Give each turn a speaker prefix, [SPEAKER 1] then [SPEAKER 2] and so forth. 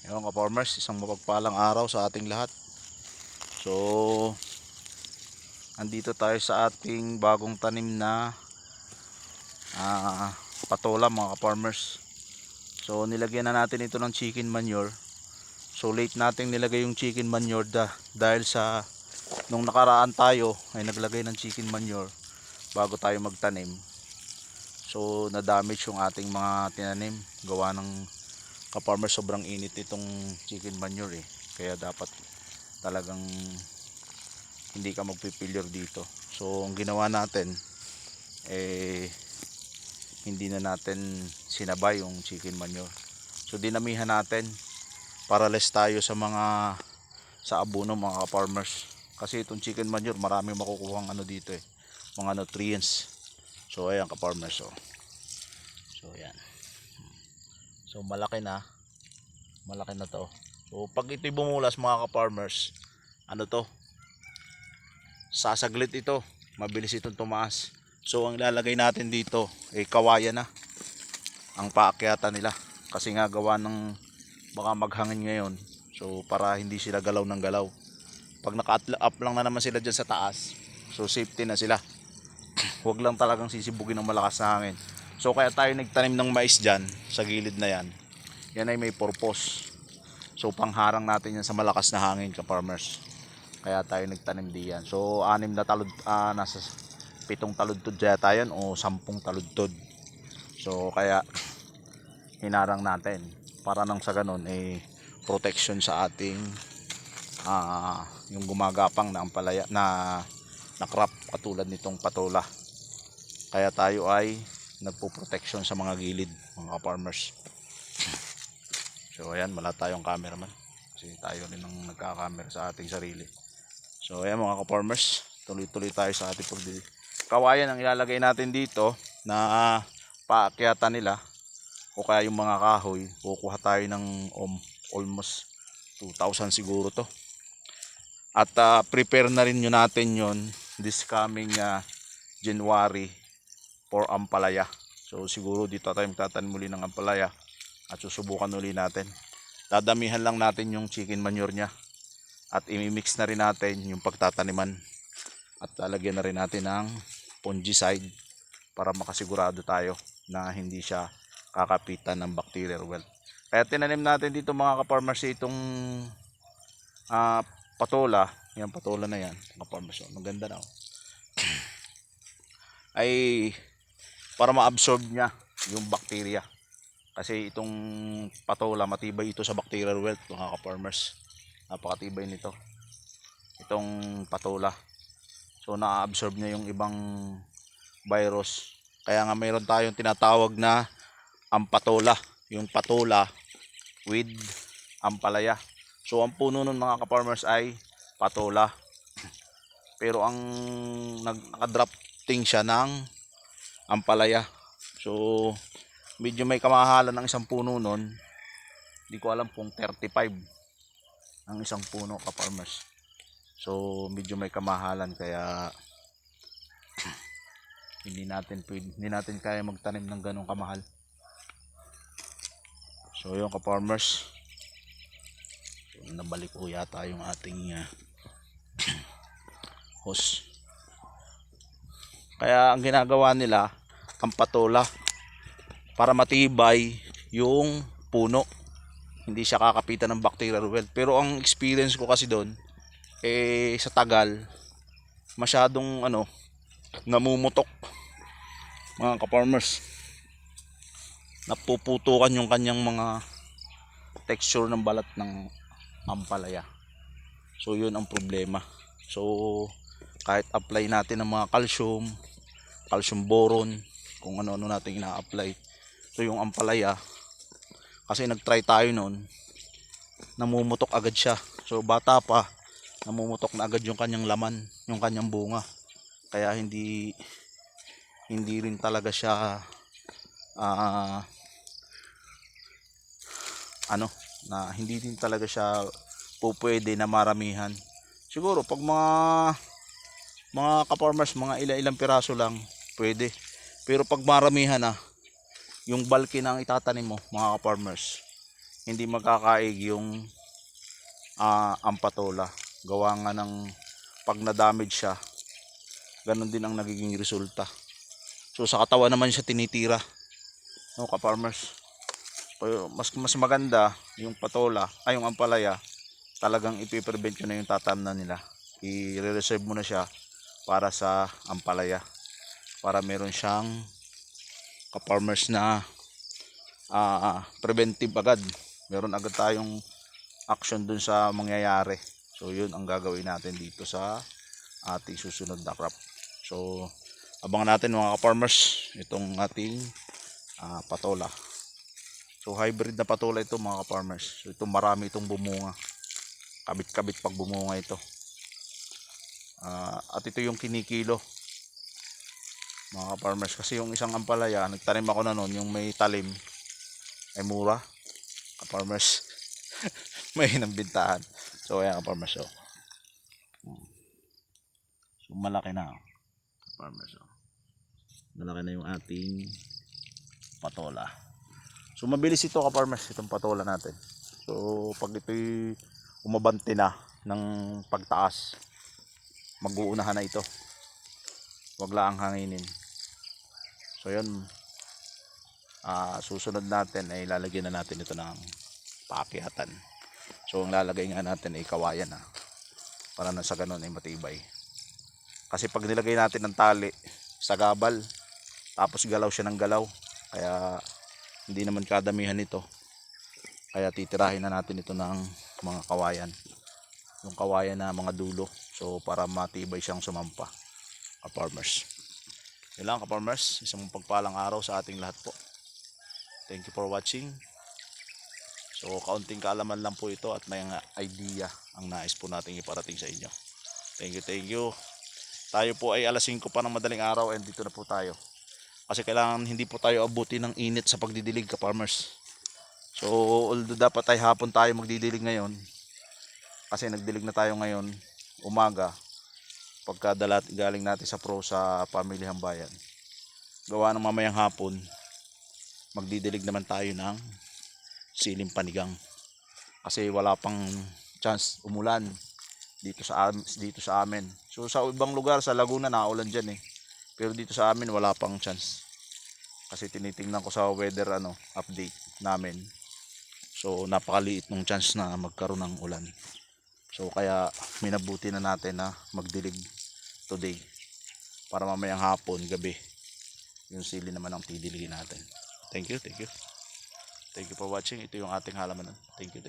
[SPEAKER 1] Ayun ka-farmers, isang mapagpalang araw sa ating lahat. So, andito tayo sa ating bagong tanim na patola mga ka-farmers. So, nilagyan na natin ito ng chicken manure. So, late nating nilagay yung chicken manure dahil sa nung nakaraan tayo ay naglagay ng chicken manure bago tayo magtanim. So, na-damage yung ating mga tinanim gawa ng ka-farmers, sobrang init itong chicken manure kaya dapat talagang hindi ka magpipilyor dito. So ang ginawa natin hindi na natin sinabay yung chicken manure. So dinamihan natin para less tayo sa abono mga ka-farmers. Kasi itong chicken manure marami makukuhang dito mga nutrients. So ayan ka-farmers. So ayan. So malaki na to. So pag ito'y bumulas mga ka-farmers, to? Sasaglit ito. Mabilis itong tumaas. So ang ilalagay natin dito kawayan na ang paakyatan nila. Kasi nga gawa ng baka maghangin ngayon. So para hindi sila galaw ng galaw. Pag naka-up lang na naman sila dyan sa taas, so safety na sila. Huwag lang talagang sisibugin ng malakas na hangin. So kaya tayo nagtanim ng mais dyan sa gilid na yan. Yan ay may purpose. So pangharang natin yan sa malakas na hangin ka-farmers. Kaya tayo nagtanim diyan. So nasa 7 taludtod yata yan o 10 taludtod. So kaya hinarang natin para nang sa ganun protection sa ating yung gumagapang na ampalaya na crop katulad nitong patola. Kaya tayo ay nagpo-protection sa mga gilid mga farmers. So ayan, wala tayong cameraman kasi tayo rin ang nagka-camera sa ating sarili. So ayan mga ka-farmers, tuloy-tuloy tayo sa ating pagdili. Kawayan ang ilalagay natin dito na paakyatan nila o kaya yung mga kahoy. Kukuha tayo ng almost 2,000 siguro to. At prepare na rin yun natin yon this coming January for ampalaya. So siguro dito tayo magtatanim muli ng ampalaya at susubukan uli natin. Dadamihan lang natin yung chicken manure nya at imimix na rin natin yung pagtataniman at lalagyan na rin natin ng fungicide para makasigurado tayo na hindi siya kakapitan ng bacterial wilt. Kaya tinanim natin dito mga ka-farmers itong patola. Yan, patola na yan ka-farmers. Maganda na ay para ma-absorb niya yung bacteria. Kasi itong patola matibay ito sa bacterial wilt mga ka-farmers. Napakatibay nito itong patola. So na-absorb niya yung ibang virus. Kaya nga mayroon tayong tinatawag na ampatola, yung patola with ampalaya. So ang puno nun mga ka-farmers ay patola. Pero ang nakadrafting siya ng ampalaya. So medyo may kamahalan ng isang puno nun. Hindi ko alam kung 35 ang isang puno ka-farmers. So medyo may kamahalan kaya hindi natin kaya magtanim ng ganong kamahal. So yung ka-farmers, so, nabalik po yata yung ating hose. Kaya ang ginagawa nila ang patola para matibay yung puno, hindi siya kakapitan ng bacterial wilt. Pero ang experience ko kasi doon sa tagal masyadong namumutok mga ka-farmers. Napuputukan yung kanyang mga texture ng balat ng ampalaya. So yun ang problema. So kahit apply natin ng mga calcium boron, kung ano-ano natin ina-apply. So yung ampalaya, kasi nag-try tayo noon, namumutok agad siya. So bata pa, namumutok na agad yung kanyang laman, yung kanyang bunga. Kaya hindi rin talaga siya hindi din talaga siya pwede na maramihan. Siguro pag mga ka-farmers, mga ilang piraso lang pwede. Pero pag maramihan na, yung bulky ng itatanim mo mga ka-farmers, hindi magkakaig yung ang patola. Gawa nga ng pag na-damage siya, ganun din ang nagiging resulta. So sa katawan naman siya tinitira, no, ka-farmers. So, mas maganda yung patola, ay yung ampalaya, talagang ipiprevent nyo na yung tatamnan nila. I-reserve mo na siya para sa ampalaya, para meron siyang ka-farmers na preventive agad. Meron agad tayong action dun sa mangyayari. So yun ang gagawin natin dito sa ating susunod na crop. So abangan natin mga ka-farmers itong ating patola. So hybrid na patola ito mga ka-farmers. So ito marami itong bumunga. Kabit-kabit pag bumunga ito. At ito yung kinikilo mga ka-farmers, kasi yung isang ampalaya nagtanim ako na noon, yung may talim ay mura ka-farmers. May bintahan. So ayan ka-farmers, so malaki na ka-farmers, malaki na yung ating patola. So mabilis ito ka-farmers, itong patola natin. So pag ito'y umabante na ng pagtaas, mag-uunahan na ito, wag lang hanginin. So yun, susunod natin ay lalagyan na natin ito ng paakyatan. So ang lalagay nga natin ay kawayan para na sa ganun ay matibay. Kasi pag nilagay natin ng tali sa gabal, tapos galaw siya ng galaw, kaya hindi naman kadamihan ito. Kaya titirahin na natin ito ng mga kawayan, yung kawayan na mga dulo, so para matibay siyang sumampa ka-farmers. Yun lang ka-farmers, isang pagpalang araw sa ating lahat po. Thank you for watching. So kaunting kaalaman lang po ito at may idea ang nais po natin iparating sa inyo. Thank you. Tayo po ay alas 5 pa ng madaling araw and dito na po tayo. Kasi kailangan hindi po tayo abutin ng init sa pagdidilig ka-farmers. So although dapat ay hapon tayo magdidilig ngayon, kasi nagdilig na tayo ngayon umaga, pagka galing natin sa pamilihang bayan. Gawa ng mamayang hapon, magdidilig naman tayo ng siling panigang. Kasi wala pang chance umulan dito sa amin. So sa ibang lugar, sa Laguna naulan diyan Pero dito sa amin wala pang chance. Kasi tinitingnan ko sa weather update namin. So napakaliit ng chance na magkaroon ng ulan. So kaya minabuti na natin na magdilig today para mamayang hapon, gabi, yung sili naman ang tidiligin natin. Thank you for watching. Ito yung ating halaman. Thank you.